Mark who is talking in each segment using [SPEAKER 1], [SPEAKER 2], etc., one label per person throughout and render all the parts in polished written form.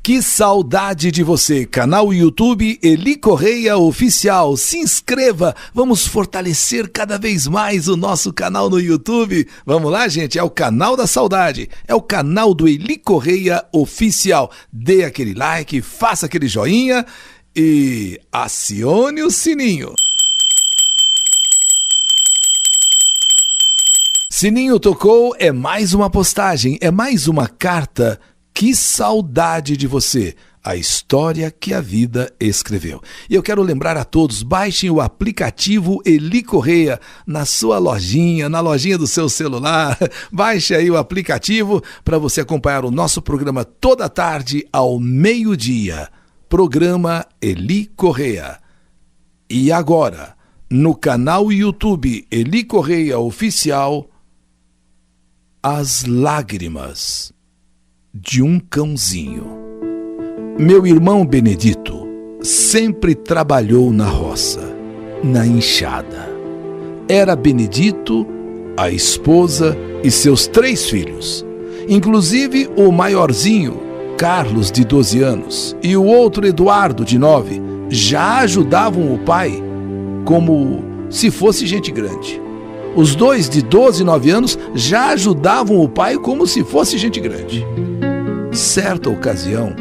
[SPEAKER 1] Que saudade de você, canal YouTube Eli Correia Oficial. Se inscreva, vamos fortalecer cada vez mais o nosso canal no YouTube. Vamos lá, gente, é o canal da saudade, é o canal do Eli Correia Oficial. Dê aquele like, faça aquele joinha e acione o sininho. Sininho tocou, é mais uma postagem, é mais uma carta. Que saudade de você, a história que a vida escreveu. E eu quero lembrar a todos, baixem o aplicativo Eli Correia na sua lojinha, na lojinha do seu celular. Baixe aí o aplicativo para você acompanhar o nosso programa toda tarde ao meio-dia. Programa Eli Correia. E agora, no canal YouTube Eli Correia Oficial, As Lágrimas de um Cãozinho. Meu irmão Benedito sempre trabalhou na roça, na enxada. Era Benedito, a esposa e seus 3 filhos, inclusive o maiorzinho, Carlos, de 12 anos, e o outro, Eduardo, de 9, já ajudavam o pai como se fosse gente grande. Os 2 de 12 e 9 anos já ajudavam o pai como se fosse gente grande. Certa ocasião,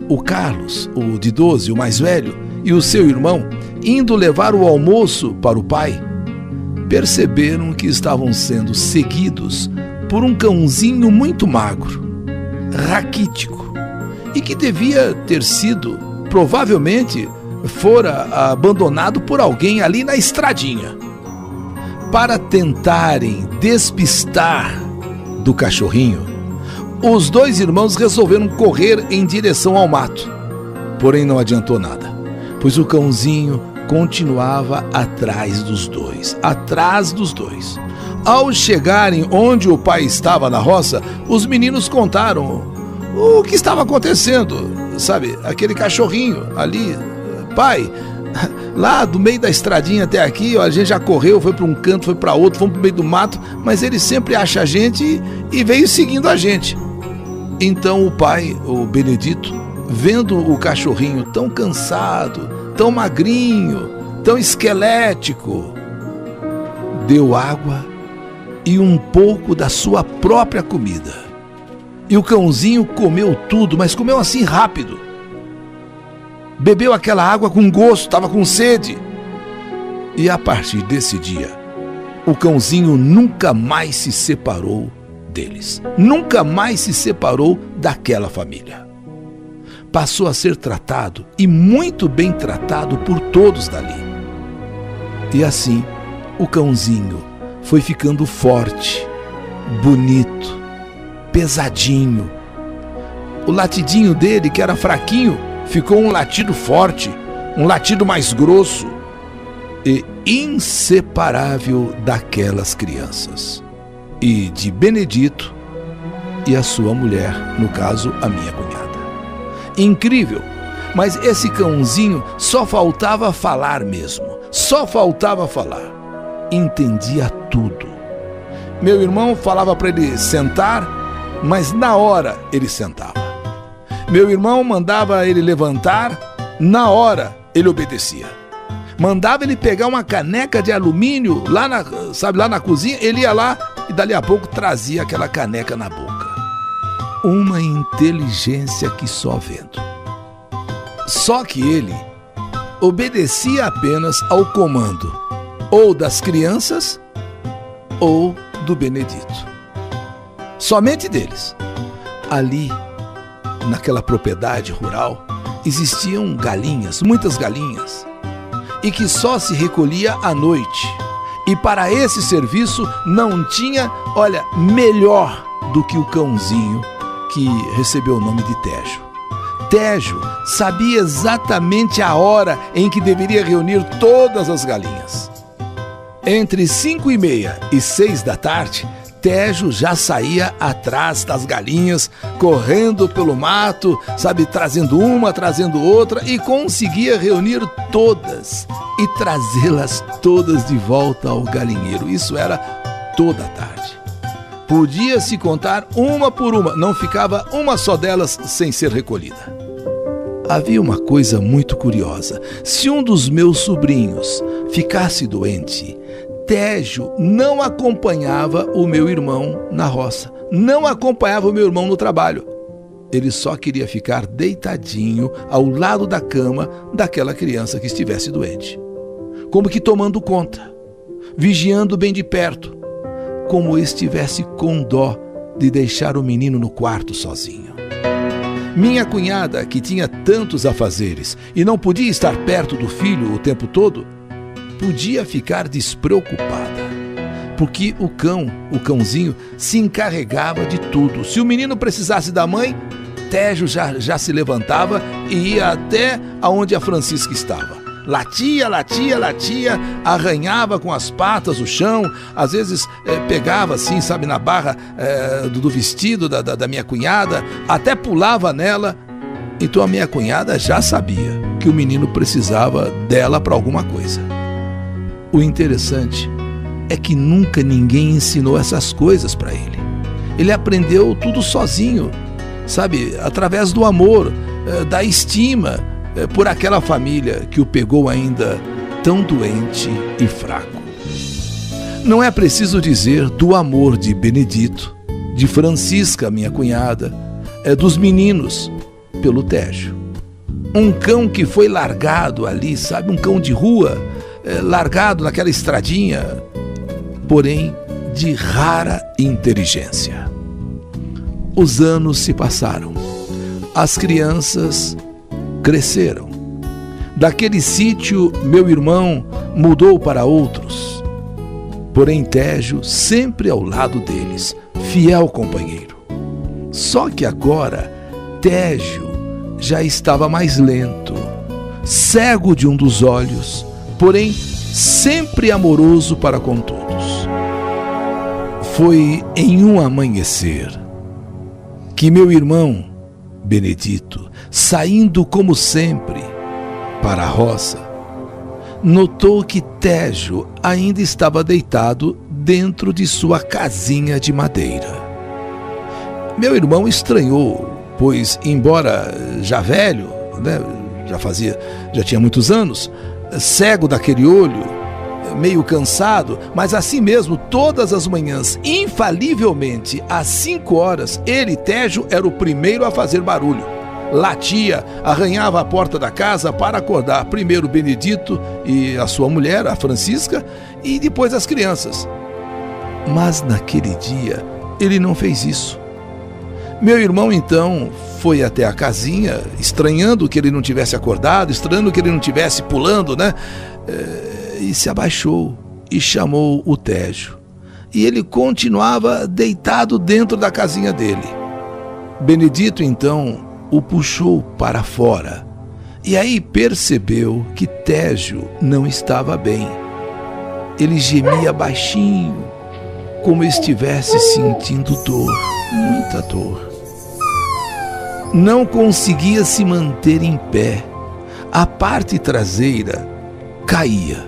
[SPEAKER 1] o Carlos, o de 12, o mais velho, e o seu irmão, indo levar o almoço para o pai, perceberam que estavam sendo seguidos por um cãozinho muito magro, raquítico, e que devia ter sido, provavelmente, fora abandonado por alguém ali na estradinha. Para tentarem despistar do cachorrinho, os 2 irmãos resolveram correr em direção ao mato. Porém, não adiantou nada, pois o cãozinho continuava atrás dos dois. Ao chegarem onde o pai estava na roça, os meninos contaram o que estava acontecendo. Sabe, aquele cachorrinho ali, pai, lá do meio da estradinha até aqui, ó, a gente já correu, foi para um canto, foi para outro, fomos para o meio do mato, mas ele sempre acha a gente e veio seguindo a gente. Então o pai, o Benedito, vendo o cachorrinho tão cansado, tão magrinho, tão esquelético, deu água e um pouco da sua própria comida. E o cãozinho comeu tudo, mas comeu assim rápido. Bebeu aquela água com gosto, estava com sede. E a partir desse dia, o cãozinho nunca mais se separou deles. Nunca mais se separou daquela família. Passou a ser tratado, e muito bem tratado, por todos dali. E assim, o cãozinho foi ficando forte, bonito, pesadinho. O latidinho dele, que era fraquinho, ficou um latido forte, um latido mais grosso e inseparável daquelas crianças. E de Benedito e a sua mulher, no caso, a minha cunhada. Incrível, mas esse cãozinho só faltava falar mesmo, só faltava falar. Entendia tudo. Meu irmão falava para ele sentar, mas na hora ele sentava. Meu irmão mandava ele levantar, na hora ele obedecia. Mandava ele pegar uma caneca de alumínio lá na cozinha, ele ia lá e dali a pouco trazia aquela caneca na boca. Uma inteligência que só vendo. Só que ele obedecia apenas ao comando, ou das crianças, ou do Benedito. Somente deles. Ali, naquela propriedade rural, existiam galinhas, muitas galinhas, e que só se recolhia à noite. E para esse serviço não tinha, melhor do que o cãozinho que recebeu o nome de Tejo. Tejo sabia exatamente a hora em que deveria reunir todas as galinhas. Entre 5:30 e 6 da tarde, Tejo já saía atrás das galinhas, correndo pelo mato, trazendo uma, trazendo outra, e conseguia reunir todas e trazê-las todas de volta ao galinheiro. Isso era toda a tarde. Podia-se contar uma por uma, não ficava uma só delas sem ser recolhida. havia uma coisa muito curiosa. Se um dos meus sobrinhos ficasse doente, Tejo não acompanhava o meu irmão na roça, não acompanhava o meu irmão no trabalho. Ele só queria ficar deitadinho ao lado da cama daquela criança que estivesse doente, como que tomando conta, vigiando bem de perto, como estivesse com dó de deixar o menino no quarto sozinho. Minha cunhada, que tinha tantos afazeres e não podia estar perto do filho o tempo todo, podia ficar despreocupada, porque o cãozinho, se encarregava de tudo. Se o menino precisasse da mãe, Tejo já se levantava e ia até aonde a Francisca estava. Latia, latia, latia, arranhava com as patas o chão, às vezes pegava assim, sabe, na barra do vestido da minha cunhada, até pulava nela. Então a minha cunhada já sabia que o menino precisava dela para alguma coisa. O interessante é que nunca ninguém ensinou essas coisas para ele. Ele aprendeu tudo sozinho, sabe, através do amor, da estima por aquela família que o pegou ainda tão doente e fraco. Não é preciso dizer do amor de Benedito, de Francisca, minha cunhada, dos meninos pelo Tejo. Um cão que foi largado ali, sabe, um cão de rua, largado naquela estradinha, porém de rara inteligência. Os anos se passaram, as crianças cresceram. Daquele sítio, meu irmão mudou para outros, porém Tejo sempre ao lado deles, fiel companheiro. Só que agora Tejo já estava mais lento, cego de um dos olhos, porém sempre amoroso para com todos. Foi em um amanhecer que meu irmão Benedito, saindo como sempre para a roça, notou que Tejo ainda estava deitado dentro de sua casinha de madeira. Meu irmão estranhou, pois, embora já velho, né, já tinha muitos anos, cego daquele olho, meio cansado, mas assim mesmo, todas as manhãs, infalivelmente, às 5 horas, ele, Tejo, era o primeiro a fazer barulho. Latia, arranhava a porta da casa para acordar primeiro Benedito e a sua mulher, a Francisca, e depois as crianças. Mas naquele dia, ele não fez isso. Meu irmão, então, foi até a casinha, estranhando que ele não tivesse acordado, estranhando que ele não tivesse pulando, né? E se abaixou e chamou o Tejo. E ele continuava deitado dentro da casinha dele. Benedito, então, o puxou para fora. E aí percebeu que Tejo não estava bem. Ele gemia baixinho, como estivesse sentindo dor, muita dor. Não conseguia se manter em pé. A parte traseira caía.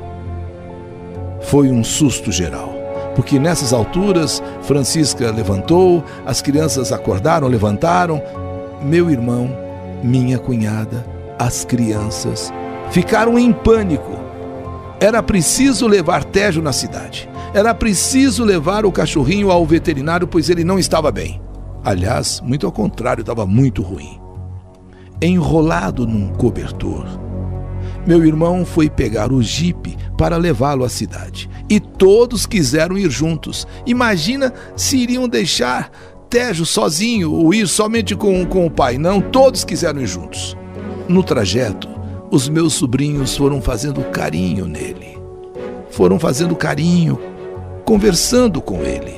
[SPEAKER 1] Foi um susto geral, porque nessas alturas Francisca levantou, as crianças acordaram, levantaram. Meu irmão, minha cunhada, as crianças ficaram em pânico. Era preciso levar Tejo na cidade. Era preciso levar o cachorrinho ao veterinário, pois ele não estava bem. Aliás, muito ao contrário, estava muito ruim. Enrolado num cobertor, meu irmão foi pegar o jipe para levá-lo à cidade. E todos quiseram ir juntos. Imagina se iriam deixar Tejo sozinho ou ir somente com o pai. Não, todos quiseram ir juntos. No trajeto, os meus sobrinhos foram fazendo carinho nele. Foram fazendo carinho, conversando com ele.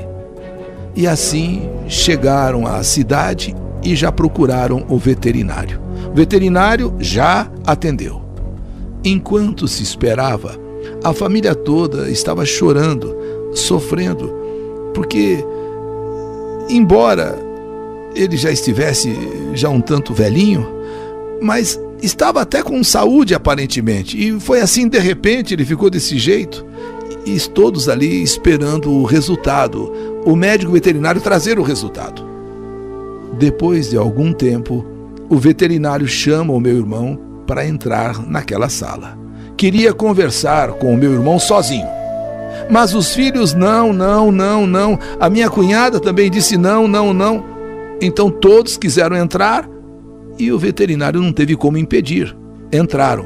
[SPEAKER 1] E assim chegaram à cidade e já procuraram o veterinário. O veterinário já atendeu. Enquanto se esperava, a família toda estava chorando, sofrendo, porque, embora ele já estivesse um tanto velhinho, mas estava até com saúde aparentemente, e foi assim, de repente, ele ficou desse jeito, e todos ali esperando o resultado, o médico veterinário trazer o resultado. Depois de algum tempo, o veterinário chama o meu irmão para entrar naquela sala. Queria conversar com o meu irmão sozinho. Mas os filhos, não. A minha cunhada também disse não. Então todos quiseram entrar e o veterinário não teve como impedir. Entraram.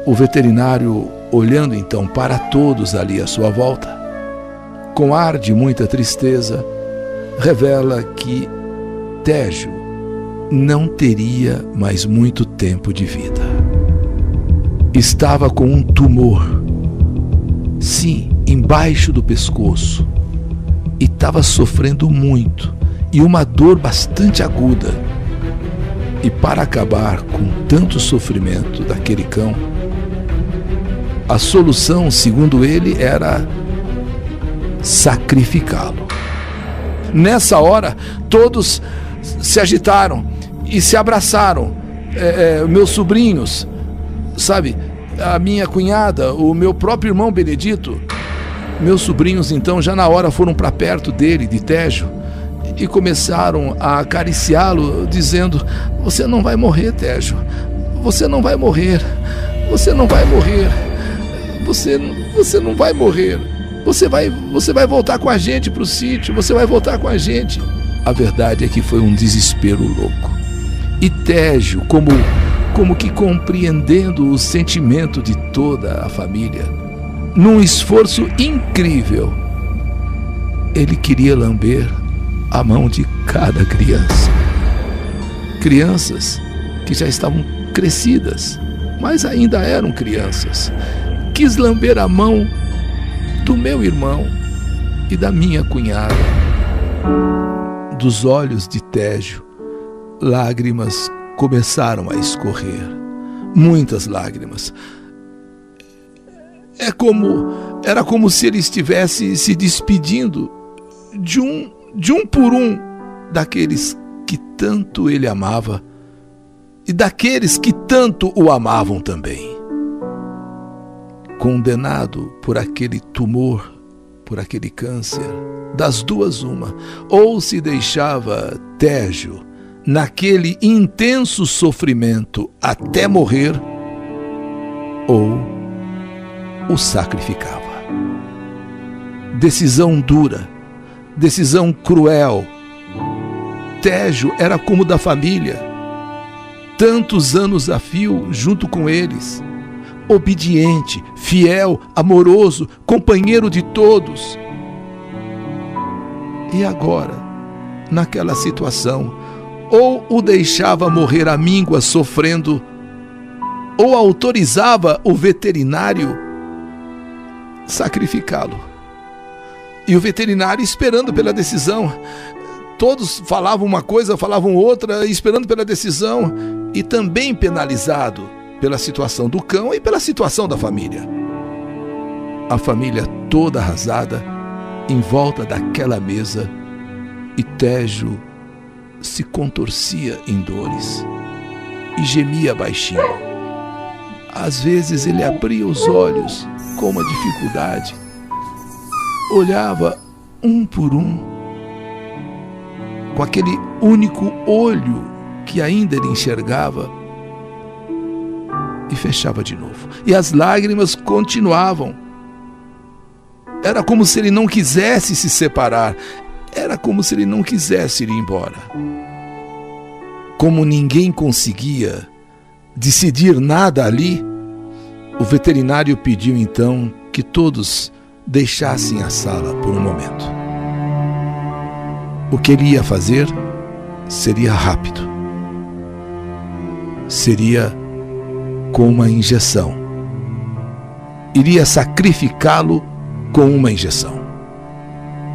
[SPEAKER 1] O veterinário, olhando então para todos ali à sua volta, com ar de muita tristeza, revela que Tejo não teria mais muito tempo de vida. Estava com um tumor, sim, embaixo do pescoço, e estava sofrendo muito, e uma dor bastante aguda. E para acabar com tanto sofrimento daquele cão, a solução, segundo ele, era sacrificá-lo. Nessa hora, todos se agitaram e se abraçaram. Meus sobrinhos, sabe, a minha cunhada, o meu próprio irmão Benedito. Meus sobrinhos, então, já na hora foram para perto dele, de Tejo, e começaram a acariciá-lo, dizendo: você não vai morrer, Tejo. Você não vai morrer. Você não vai morrer. Você não vai morrer. Você vai voltar com a gente para o sítio. Você vai voltar com a gente. A verdade é que foi um desespero louco. E Tejo, como que compreendendo o sentimento de toda a família, num esforço incrível, ele queria lamber a mão de cada criança. Crianças que já estavam crescidas, mas ainda eram crianças. Quis lamber a mão do meu irmão e da minha cunhada. Dos olhos de Tejo, lágrimas começaram a escorrer. Muitas lágrimas. Era como se ele estivesse se despedindo de um por um daqueles que tanto ele amava e daqueles que tanto o amavam também. Condenado por aquele tumor, por aquele câncer, das duas uma, ou se deixava Tejo naquele intenso sofrimento até morrer, ou o sacrificava. Decisão dura, decisão cruel. Tejo era como da família, tantos anos a fio junto com eles, obediente, fiel, amoroso, companheiro de todos. E agora, naquela situação, ou o deixava morrer à míngua sofrendo, ou autorizava o veterinário sacrificá-lo. E o veterinário esperando pela decisão. Todos falavam uma coisa, falavam outra, esperando pela decisão, e também penalizado pela situação do cão e pela situação da família. A família toda arrasada, em volta daquela mesa, e Tejo se contorcia em dores e gemia baixinho. Às vezes ele abria os olhos com uma dificuldade, olhava um por um, com aquele único olho que ainda ele enxergava, e fechava de novo. E as lágrimas continuavam. Era como se ele não quisesse se separar. Era como se ele não quisesse ir embora. Como ninguém conseguia decidir nada ali, o veterinário pediu então que todos deixassem a sala por um momento. O que ele ia fazer seria rápido. Seria com uma injeção. Iria sacrificá-lo com uma injeção.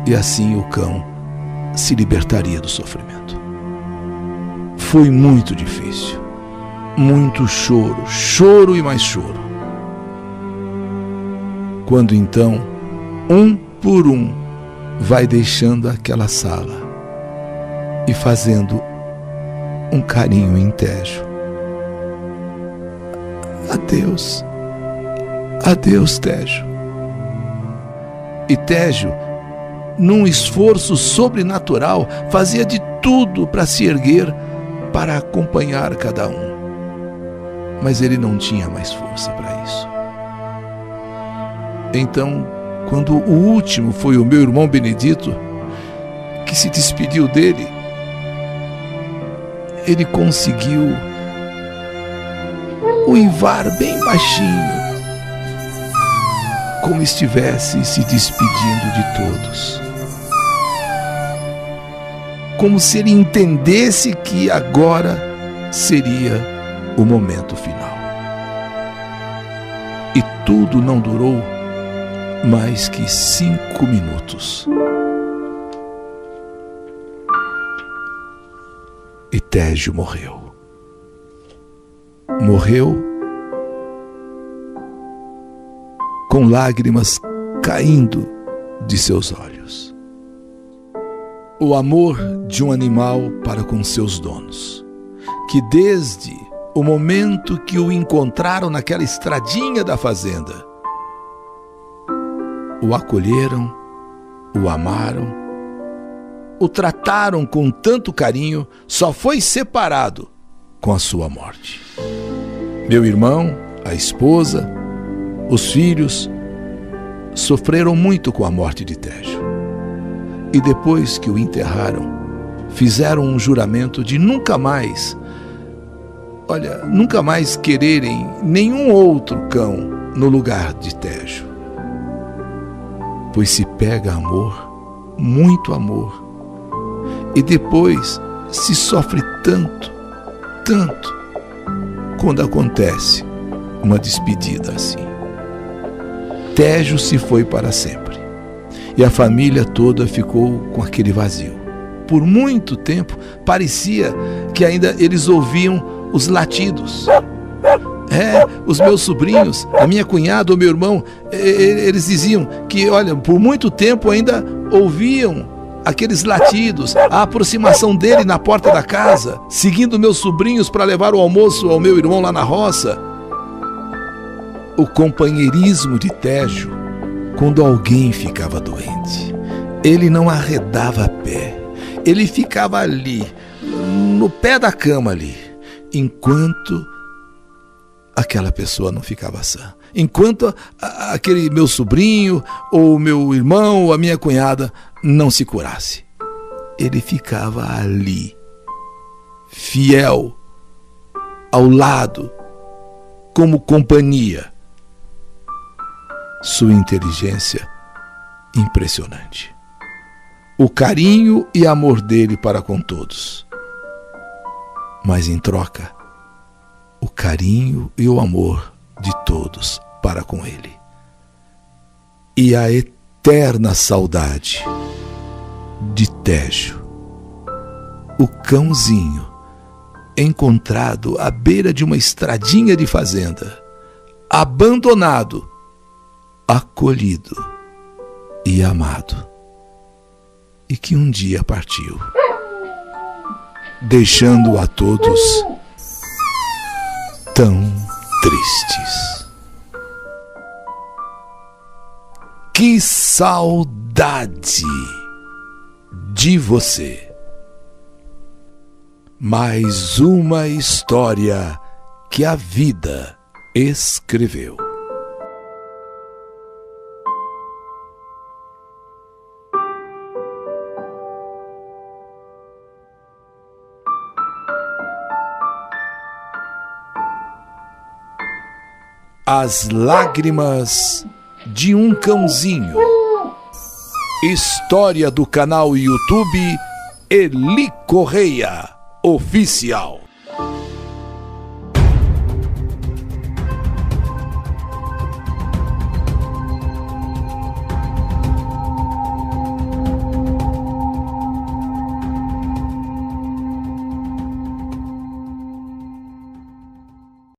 [SPEAKER 1] E assim o cão se libertaria do sofrimento. Foi muito difícil. Muito choro, choro e mais choro. Quando então, um por um, vai deixando aquela sala e fazendo um carinho em Tejo. Adeus. Adeus, Tejo. E Tejo, num esforço sobrenatural, fazia de tudo para se erguer, para acompanhar cada um. Mas ele não tinha mais força para isso. Então, quando o último foi o meu irmão Benedito, que se despediu dele, ele conseguiu uivar bem baixinho, como estivesse se despedindo de todos. Como se ele entendesse que agora seria o momento final. E tudo não durou mais que 5 minutos. E Tégio morreu. Morreu com lágrimas caindo de seus olhos. O amor de um animal para com seus donos, que desde o momento que o encontraram naquela estradinha da fazenda, o acolheram, o amaram, o trataram com tanto carinho, só foi separado com a sua morte. Meu irmão, a esposa, os filhos sofreram muito com a morte de Tégio. E depois que o enterraram, fizeram um juramento de nunca mais quererem nenhum outro cão no lugar de Tégio. Pois se pega amor, muito amor, e depois se sofre tanto, quando acontece uma despedida assim. Tégio se foi para sempre, e a família toda ficou com aquele vazio. Por muito tempo, parecia que ainda eles ouviam os latidos. Os meus sobrinhos, a minha cunhada, o meu irmão, eles diziam que, olha, por muito tempo ainda ouviam aqueles latidos, a aproximação dele na porta da casa, seguindo meus sobrinhos para levar o almoço ao meu irmão lá na roça. O companheirismo de Tégio, quando alguém ficava doente, ele não arredava pé, ele ficava ali, no pé da cama ali, enquanto aquela pessoa não ficava sã. Enquanto aquele meu sobrinho, ou meu irmão, ou a minha cunhada não se curasse. Ele ficava ali, fiel, ao lado, como companhia. Sua inteligência impressionante. O carinho e amor dele para com todos. Mas em troca, o carinho e o amor de todos para com ele. E a eterna saudade de Tégio, o cãozinho encontrado à beira de uma estradinha de fazenda, abandonado, acolhido e amado, e que um dia partiu, deixando a todos tão tristes. Que saudade de você! Mais uma história que a vida escreveu. As lágrimas de um cãozinho. História do canal YouTube Eli Correia Oficial.